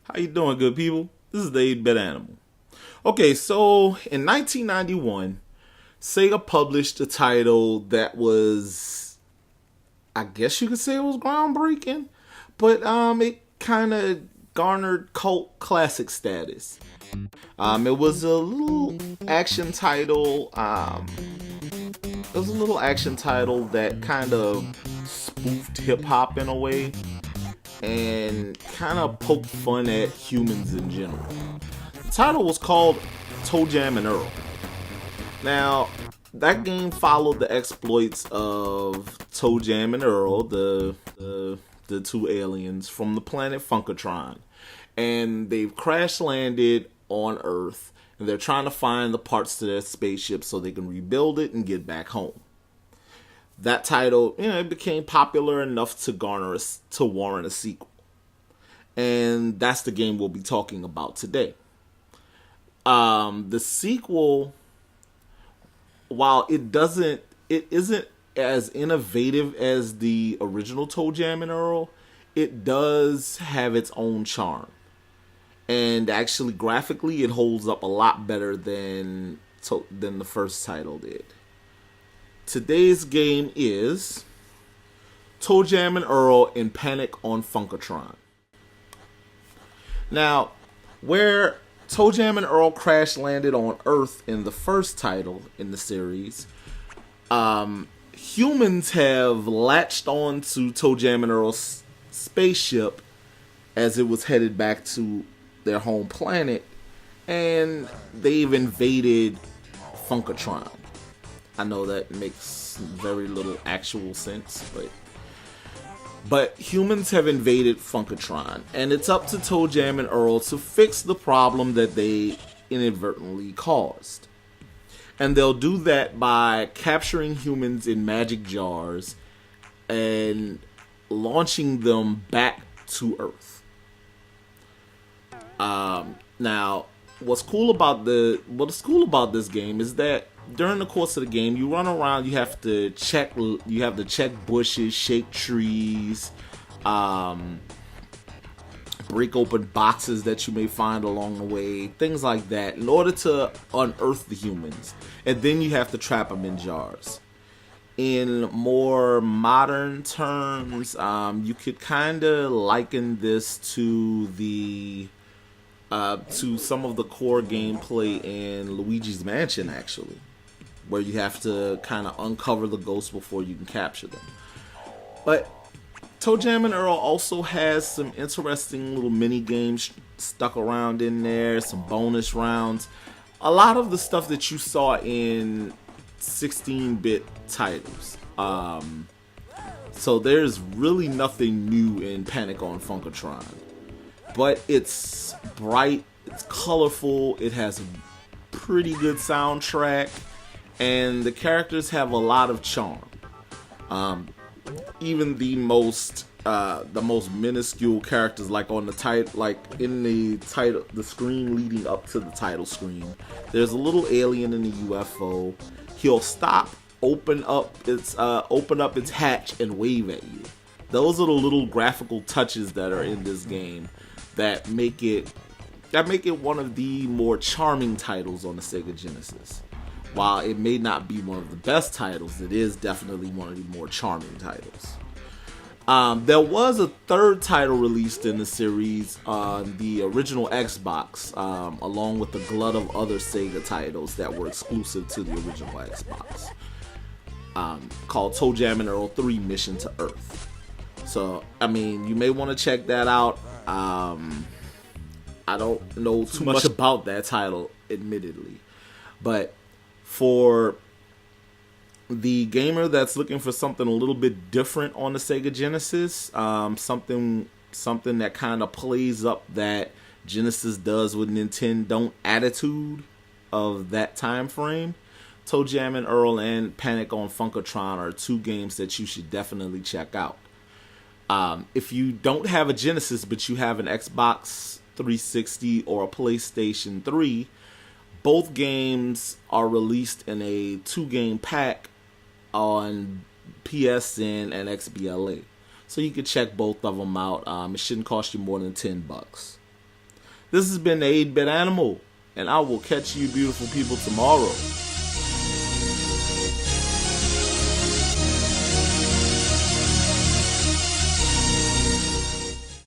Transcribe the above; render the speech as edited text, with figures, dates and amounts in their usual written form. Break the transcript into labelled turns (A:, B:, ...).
A: How you doing, good people? This is the 8-Bit Animal. Okay, so in 1991, Sega published a title that was, I guess you could say it was groundbreaking, but it kind of garnered cult classic status. It was a little action title. It was a little action title that kind of spoofed hip hop in a way and kind of poked fun at humans in general. The title was called ToeJam and Earl. Now, that game followed the exploits of ToeJam and Earl, the two aliens from the planet Funkotron, and they've crash landed on Earth, and they're trying to find the parts to their spaceship so they can rebuild it and get back home. That title, it became popular enough to warrant a sequel, and that's the game we'll be talking about today. The sequel, while it isn't as innovative as the original ToeJam and Earl, it does have its own charm, and actually graphically, it holds up a lot better than the first title did. Today's game is ToeJam and Earl in Panic on Funkotron. Now, where ToeJam and Earl crash landed on Earth in the first title in the series, humans have latched on to ToeJam and Earl's spaceship as it was headed back to their home planet, and they've invaded Funkotron. I know that makes very little actual sense, but humans have invaded Funkotron, and it's up to ToeJam and Earl to fix the problem that they inadvertently caused. And they'll do that by capturing humans in magic jars and launching them back to Earth. Now, what's cool about this game is that during the course of the game, you run around. You have to check bushes, shake trees, break open boxes that you may find along the way, things like that, in order to unearth the humans. And then you have to trap them in jars. In more modern terms, you could kind of liken this to some of the core gameplay in Luigi's Mansion, actually, where you have to kind of uncover the ghosts before you can capture them. But ToeJam and Earl also has some interesting little mini games stuck around in there, some bonus rounds. A lot of the stuff that you saw in 16-bit titles. So there's really nothing new in Panic on Funkotron. But it's bright, it's colorful, it has a pretty good soundtrack, and the characters have a lot of charm. Even the most minuscule characters, like on the title, like in the title, the screen leading up to the title screen, there's a little alien in the UFO. He'll stop, open up its hatch, and wave at you. Those are the little graphical touches that are in this game that make it one of the more charming titles on the Sega Genesis. While it may not be one of the best titles, it is definitely one of the more charming titles. There was a third title released in the series on the original Xbox, along with a glut of other Sega titles that were exclusive to the original Xbox, called ToeJam and Earl 3 Mission to Earth. So, you may want to check that out. I don't know too much about that title, admittedly. But for the gamer that's looking for something a little bit different on the Sega Genesis, something that kind of plays up that Genesis does with Nintendo attitude of that time frame, ToeJam and Earl and Panic on Funkotron are two games that you should definitely check out. If you don't have a Genesis but you have an Xbox 360 or a PlayStation 3, both games are released in a 2-game pack on PSN and XBLA. So you can check both of them out. It shouldn't cost you more than $10. This has been the 8-Bit Animal, and I will catch you beautiful people tomorrow.